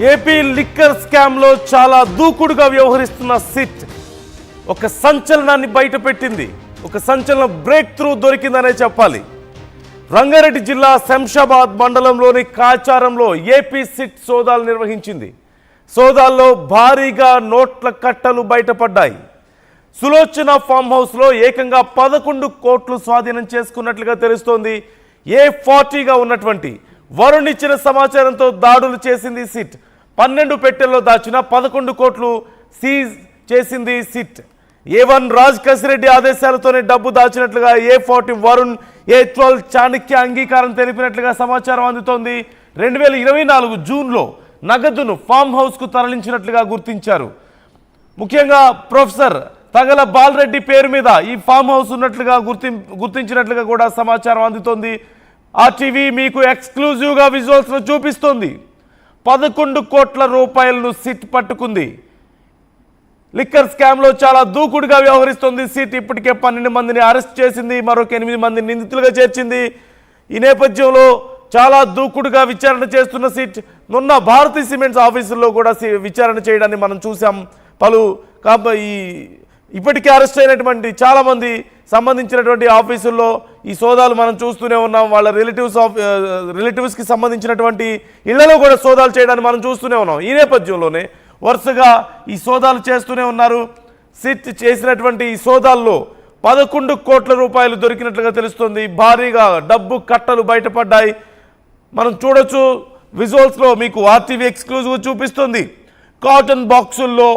AP liquor స్కామ్లో చాలా దూకుడుగా వ్యవహరిస్తున్న సిట్ ఒక సంచలనాన్ని బయటపెట్టింది. ఒక సంచలన బ్రేక్ త్రూ దొరికిందనే చెప్పాలి. రంగారెడ్డి జిల్లా శంషాబాద్ మండలంలోని కాచారంలో ఏపీ సిట్ సోదాలు నిర్వహించింది. సోదాల్లో భారీగా నోట్ల కట్టలు బయటపడ్డాయి. సులోచన ఫామ్ హౌస్లో ఏకంగా 11 కోట్లు స్వాధీనం చేసుకున్నట్లుగా తెలుస్తోంది. A40గా ఉన్నటువంటి వరుణ్ ఇచ్చిన సమాచారంతో దాడులు చేసింది సిట్. 12 పెట్టెల్లో దాచిన 11 కోట్లు సీజ్ చేసింది సిట్. A1 రాజ్ కసిరెడ్డి ఆదేశాలతోనే డబ్బు దాచినట్లుగా A40 వరుణ్, A12 చాణక్య అంగీకారం తెలిపినట్లుగా సమాచారం అందుతోంది. 2024 జూన్లో నగదును ఫామ్ హౌస్కు తరలించినట్లుగా గుర్తించారు. ముఖ్యంగా ప్రొఫెసర్ తగల బాలరెడ్డి పేరు మీద ఈ ఫామ్ హౌస్ ఉన్నట్లుగా గుర్తించినట్లుగా కూడా సమాచారం అందుతోంది. RTV మీకు ఎక్స్క్లూజివ్గా విజువల్స్లో చూపిస్తోంది. 11 కోట్ల రూపాయలను సిట్ పట్టుకుంది. లిక్కర్ స్కామ్లో చాలా దూకుడుగా వ్యవహరిస్తోంది సిట్. ఇప్పటికే 12 మందిని అరెస్ట్ చేసింది, మరొక 8 మందిని నిందితులుగా చేర్చింది. ఈ నేపథ్యంలో చాలా దూకుడుగా విచారణ చేస్తున్న సిట్ మొన్న భారతీ సిమెంట్స్ ఆఫీసుల్లో కూడా విచారణ చేయడాన్ని మనం చూసాం. ఇప్పటికే అరెస్ట్ అయినటువంటి చాలామంది సంబంధించినటువంటి ఆఫీసుల్లో ఈ సోదాలు మనం చూస్తూనే ఉన్నాం. వాళ్ళ రిలేటివ్స్కి సంబంధించినటువంటి ఇళ్లలో కూడా సోదాలు చేయడాన్ని మనం చూస్తూనే ఉన్నాం. ఈ నేపథ్యంలోనే వరుసగా ఈ సోదాలు చేస్తూనే ఉన్నారు. సిట్ చేసినటువంటి ఈ సోదాల్లో 11 కోట్ల రూపాయలు దొరికినట్లుగా తెలుస్తుంది. భారీగా డబ్బు కట్టలు బయటపడ్డాయి. మనం చూడొచ్చు విజువల్స్లో, మీకు RTV ఎక్స్క్లూజివ్ చూపిస్తుంది. కాటన్ బాక్సుల్లో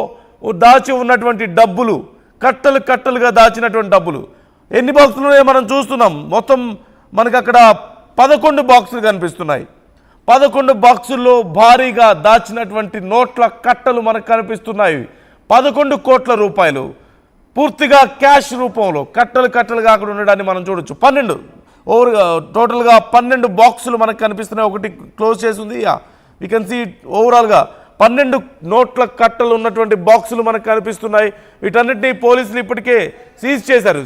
దాచి ఉన్నటువంటి డబ్బులు, కట్టలుగా దాచినటువంటి డబ్బులు ఎన్ని బాక్సులునే మనం చూస్తున్నాం. మొత్తం మనకు అక్కడ 11 బాక్సులు కనిపిస్తున్నాయి. 11 బాక్సుల్లో భారీగా దాచినటువంటి నోట్ల కట్టలు మనకు కనిపిస్తున్నాయి. 11 కోట్ల రూపాయలు పూర్తిగా క్యాష్ రూపంలో కట్టలుగా అక్కడ ఉండడాన్ని మనం చూడొచ్చు. 12 టోటల్గా 12 బాక్సులు మనకు కనిపిస్తున్నాయి. ఒకటి క్లోజ్ చేసి ఉంది. వీ కెన్ సీ ఓవరాల్గా 12 నోట్ల కట్టలు ఉన్నటువంటి బాక్సులు మనకు కనిపిస్తున్నాయి. వీటన్నిటినీ పోలీసులు ఇప్పటికే సీజ్ చేశారు.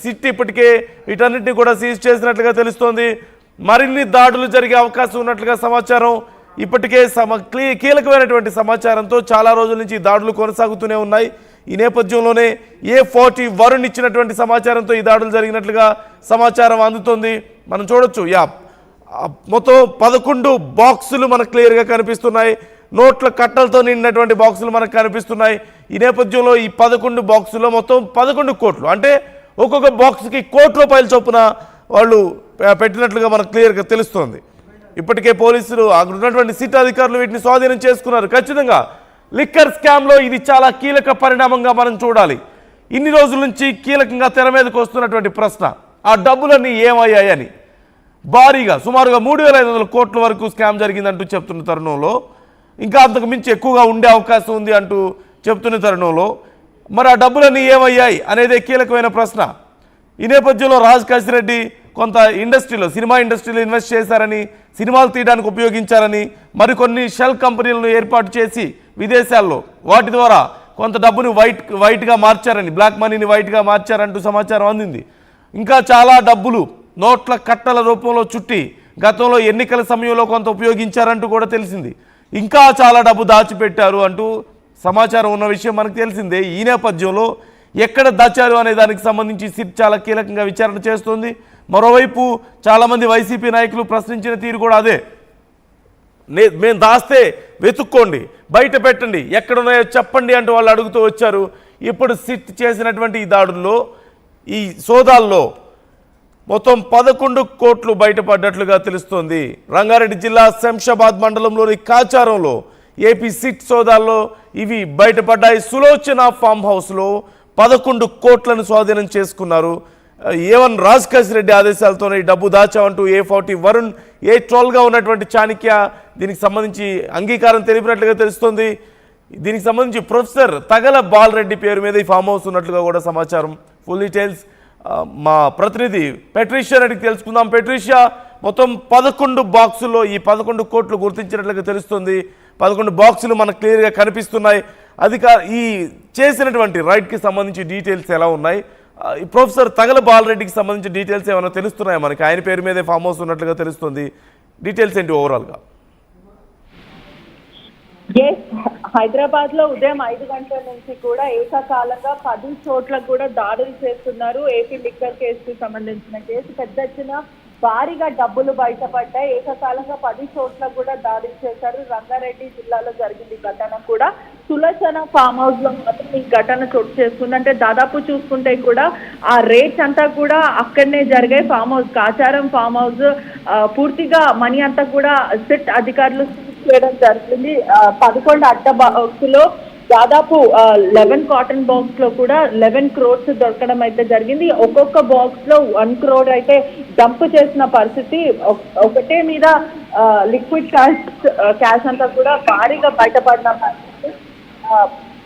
సిట్ ఇప్పటికే వీటన్నిటిని కూడా సీజ్ చేసినట్లుగా తెలుస్తోంది. మరిన్ని దాడులు జరిగే అవకాశం ఉన్నట్లుగా సమాచారం. ఇప్పటికే కీలకమైనటువంటి సమాచారంతో చాలా రోజుల నుంచి దాడులు కొనసాగుతూనే ఉన్నాయి. ఈ నేపథ్యంలోనే A40 వరుణ్ ఇచ్చినటువంటి సమాచారంతో ఈ దాడులు జరిగినట్లుగా సమాచారం అందుతోంది. మనం చూడొచ్చు. మొత్తం 11 బాక్సులు మనకు క్లియర్గా కనిపిస్తున్నాయి. నోట్ల కట్టలతో నిండినటువంటి బాక్సులు మనకు కనిపిస్తున్నాయి. ఈ నేపథ్యంలో ఈ 11 బాక్సుల్లో మొత్తం 11 కోట్లు, అంటే ఒక్కొక్క బాక్స్కి ₹1 చొప్పున వాళ్ళు పెట్టినట్లుగా మనకు క్లియర్గా తెలుస్తోంది. ఇప్పటికే పోలీసులు అక్కడ ఉన్నటువంటి సిట్ అధికారులు వీటిని స్వాధీనం చేసుకున్నారు. ఖచ్చితంగా లిక్కర్ స్కామ్లో ఇది చాలా కీలక పరిణామంగా మనం చూడాలి. ఇన్ని రోజుల నుంచి కీలకంగా తెర మీదకు వస్తున్నటువంటి ప్రశ్న, ఆ డబ్బులన్నీ ఏమయ్యాయని. భారీగా సుమారుగా 3,500 కోట్ల వరకు స్కామ్ జరిగిందంటూ చెప్తున్న తరుణంలో, ఇంకా అంతకు మించి ఎక్కువగా ఉండే అవకాశం ఉంది అంటూ చెప్తున్న తరుణంలో మరి ఆ డబ్బులన్నీ ఏమయ్యాయి అనేదే కీలకమైన ప్రశ్న. ఈ నేపథ్యంలో రాజ్ కసిరెడ్డి కొంత సినిమా ఇండస్ట్రీలో ఇన్వెస్ట్ చేశారని, సినిమాలు తీయడానికి ఉపయోగించారని, మరికొన్ని షెల్ కంపెనీలను ఏర్పాటు చేసి విదేశాల్లో వాటి ద్వారా కొంత డబ్బుని వైట్గా మార్చారని, బ్లాక్ మనీని వైట్గా మార్చారంటూ సమాచారం అందింది. ఇంకా చాలా డబ్బులు నోట్ల కట్టల రూపంలో చుట్టి గతంలో ఎన్నికల సమయంలో కొంత ఉపయోగించారంటూ కూడా తెలిసింది. ఇంకా చాలా డబ్బు దాచిపెట్టారు అంటూ సమాచారం ఉన్న విషయం మనకు తెలిసిందే. ఈ నేపథ్యంలో ఎక్కడ దాచారు అనే దానికి సంబంధించి సిట్ చాలా కీలకంగా విచారణ చేస్తుంది. మరోవైపు చాలామంది వైసీపీ నాయకులు ప్రశ్నించిన తీరు కూడా అదే. మేము దాస్తే వెతుక్కోండి, బయట పెట్టండి, ఎక్కడున్నాయో చెప్పండి అంటూ వాళ్ళు అడుగుతూ వచ్చారు. ఇప్పుడు సిట్ చేసినటువంటి ఈ దాడుల్లో, ఈ సోదాల్లో మొత్తం 11 కోట్లు బయటపడ్డట్లుగా తెలుస్తోంది. రంగారెడ్డి జిల్లా శంషాబాద్ మండలంలోని కాచారంలో ఏపీ సిట్ సోదాల్లో ఇవి బయటపడ్డాయి. సులోచన ఫామ్ హౌస్లో 11 కోట్లను స్వాధీనం చేసుకున్నారు. A1 రాజ్ కసిరెడ్డి ఆదేశాలతోనే డబ్బు దాచామంటూ A40 వరుణ్, A12గా ఉన్నటువంటి చాణక్య దీనికి సంబంధించి అంగీకారం తెలిపినట్లుగా తెలుస్తోంది. దీనికి సంబంధించి ప్రొఫెసర్ తగల బాలరెడ్డి పేరు మీద ఈ ఫామ్ హౌస్ ఉన్నట్లుగా కూడా సమాచారం. ఫుల్ డీటెయిల్స్ మా ప్రతినిధి పెట్రిషియా అడిగి తెలుసుకుందాం. పెట్రిషియా, మొత్తం 11 బాక్సుల్లో ఈ 11 కోట్లు గుర్తించినట్లుగా తెలుస్తుంది. 11 బాక్సులు మనకు క్లియర్గా కనిపిస్తున్నాయి. ఈ చేసినటువంటి రైట్కి సంబంధించి డీటెయిల్స్ ఎలా ఉన్నాయి? ప్రొఫెసర్ తగల బాలరెడ్డికి సంబంధించిన డీటెయిల్స్ ఏమైనా తెలుస్తున్నాయా మనకి? ఆయన పేరు మీదే ఫామ్ హౌస్ ఉన్నట్లుగా తెలుస్తుంది. డీటెయిల్స్ ఏంటి ఓవరాల్గా? ఎస్, హైదరాబాద్ లో ఉదయం 5 గంటల నుంచి కూడా ఏకకాలంగా 10 చోట్ల కూడా దాడులు చేస్తున్నారు. ఏపీ లిక్కర్ కేసుకు సంబంధించిన కేసు పెద్ద ఎత్తున భారీగా డబ్బులు బయటపడ్డాయి. ఏకకాలంగా 10 చోట్ల కూడా దాడులు చేశారు. రంగారెడ్డి జిల్లాలో జరిగింది ఘటన కూడా. సులోచన ఫామ్ హౌస్ లో మాత్రం ఈ ఘటన చోటు చేసుకుంది. అంటే దాదాపు చూసుకుంటే కూడా ఆ రేట్స్ అంతా కూడా అక్కడనే జరిగాయి. Farm house Kacharam farm house పూర్తిగా మనీ అంతా కూడా సిట్ అధికారులు చేయడం జరిగింది. 11 అడ్డ బాక్సులో దాదాపు 11 కాటన్ బాక్స్ లో కూడా 11 crores దొరకడం అయితే జరిగింది. ఒక్కొక్క బాక్స్ లో 1 crore అయితే డంప్ చేసిన పరిస్థితి. ఒకటే మీద లిక్విడ్ క్యాష్ అంతా కూడా భారీగా బయటపడిన పరిస్థితి.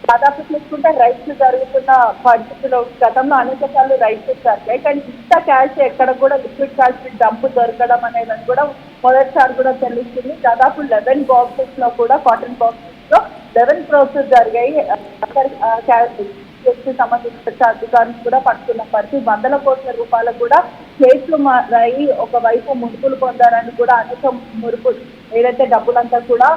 దాదాపు చూసుకుంటే రైట్స్ జరుగుతున్న పరిస్థితిలో గతంలో అనేక సార్లు రైట్స్ జరిగాయి, కానీ ఇంత క్యాష్ ఎక్కడ కూడా లిక్విడ్ క్యాష్ డంప్ దొరకడం అనేది కూడా మొదటిసారి కూడా తెలుస్తుంది. దాదాపు 11 బాక్సెస్ లో కూడా కాటన్ బాక్సెస్ లో 11 crores జరిగాయి. సంబంధించిన అధికారులు కూడా పట్టుకున్న పరిస్థితి. 100 కోట్ల రూపాయలు కూడా కేసులు మారాయి. ఒకవైపు ముడుపులు పొందారని కూడా అనేక ముడుపులు ఏదైతే డబ్బులంతా కూడా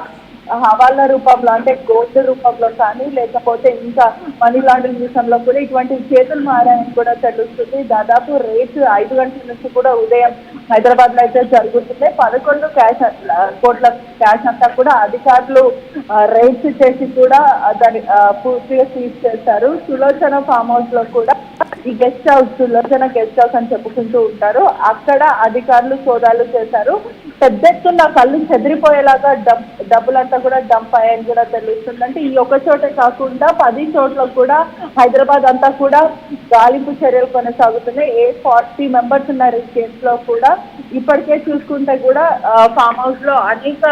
హవాలా రూపంలో అంటే గోల్డ్ రూపంలో కానీ లేకపోతే ఇంకా మనీ లాండరింగ్ విషయంలో కూడా ఇటువంటి చేతులు మారాయని కూడా తెలుస్తుంది. దాదాపు రేటు 5 గంటల నుంచి కూడా ఉదయం హైదరాబాద్ లో అయితే జరుగుతుంది. 11 కోట్ల క్యాష్ అంతా కూడా అధికారులు రేట్స్ చేసి కూడా దాన్ని పూర్తిగా సీజ్ చేశారు. సులోచన ఫామ్ హౌస్ లో కూడా ఈ guest house Sulochana guest house అని చెప్పుకుంటూ ఉంటారు, అక్కడ అధికారులు సోదాలు చేశారు. పెద్ద ఎత్తున కళ్ళు చెదిరిపోయేలాగా డబ్బులంతా కూడా డంప్ అయ్యాయని కూడా తెలుస్తుంది. అంటే ఈ ఒక చోటే కాకుండా 10 చోట్ల కూడా హైదరాబాద్ అంతా కూడా గాలింపు చర్యలు కొనసాగుతున్నాయి. 40 members ఉన్నారు ఈ కేసులో కూడా. ఇప్పటికే చూసుకుంటే కూడా ఫామ్ హౌస్ లో అనేక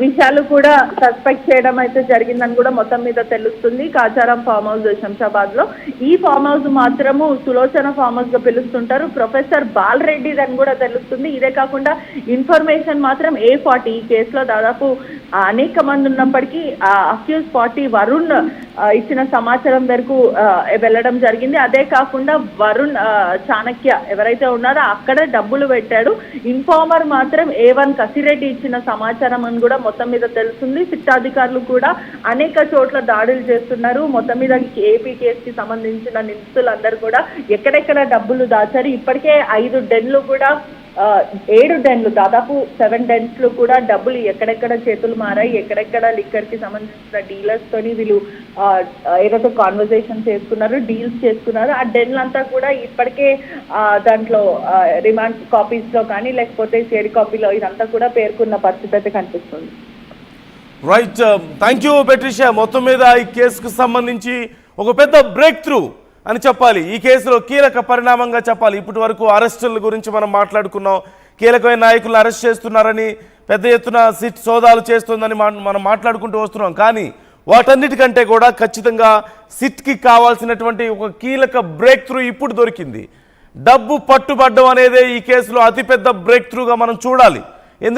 విషయాలు కూడా సస్పెక్ట్ చేయడం అయితే జరిగిందని కూడా మొత్తం మీద తెలుస్తుంది. కాచారం ఫామ్ హౌస్ శంషాబాద్ లో ఈ ఫామ్ హౌస్ మాత్రము సులోచన ఫామ్ హౌస్ గా పిలుస్తుంటారు. ప్రొఫెసర్ బాలరెడ్డి అని కూడా తెలుస్తుంది. ఇదే కాకుండా ఇన్ఫర్మేషన్ మాత్రం A40 ఈ కేసులో దాదాపు అనేక మంది ఉన్నప్పటికీ అక్యూజ్ 40 వరుణ్ ఇచ్చిన సమాచారం వరకు వెళ్ళడం జరిగింది. అదే కాకుండా వరుణ్ చాణక్య ఎవరైతే ఉన్నారో అక్కడ డబ్బులు పెట్టాడు. ఇన్ఫార్మర్ మాత్రం A1 కసిరెడ్డి ఇచ్చిన సమాచారం అని కూడా మొత్తం మీద తెలుస్తుంది. సిట్ అధికారులు కూడా అనేక చోట్ల దాడులు చేస్తున్నారు. మొత్తం మీద ఏపీ కేసుకి సంబంధించిన నిందితులందరూ కూడా ఎక్కడెక్కడ డబ్బులు దాచారు. ఇప్పటికే 5 డెన్లు కూడా 7 డెన్లు దాదాపు 7 డెన్స్ కూడా డబ్బులు ఎక్కడెక్కడ చేతులు మారాయి, ఎక్కడెక్కడ లిక్కర్ కి సంబంధించిన డీలర్స్ తోని వీళ్ళు ఏదైతే కాన్వర్సేషన్ చేసుకున్నారు, డీల్స్ చేసుకున్నారు. ఆ డెన్లంతా కూడా ఇప్పటికే దాంట్లో రిమాండ్ కాపీస్ లో కానీ లేకపోతే సిఐడి కాపీలో ఇదంతా కూడా పేర్కొన్న పరిస్థితి అయితే కనిపిస్తుంది. Right, thank you Patricia. మొత్తం మీద ఈ కేసుకు సంబంధించి ఒక పెద్ద బ్రేక్ త్రూ అని చెప్పాలి. ఈ కేసులో కీలక పరిణామంగా చెప్పాలి. ఇప్పటి వరకు అరెస్టుల గురించి మనం మాట్లాడుకున్నాం. కీలకమైన నాయకులను అరెస్ట్ చేస్తున్నారని, పెద్ద ఎత్తున సిట్ సోదాలు చేస్తుందని మనం మాట్లాడుకుంటూ వస్తున్నాం. కానీ వాటన్నిటికంటే కూడా ఖచ్చితంగా సిట్కి కావాల్సినటువంటి ఒక కీలక బ్రేక్ త్రూ ఇప్పుడు దొరికింది. డబ్బు పట్టుబడ్డం అనేదే ఈ కేసులో అతిపెద్ద బ్రేక్ త్రూగా మనం చూడాలి.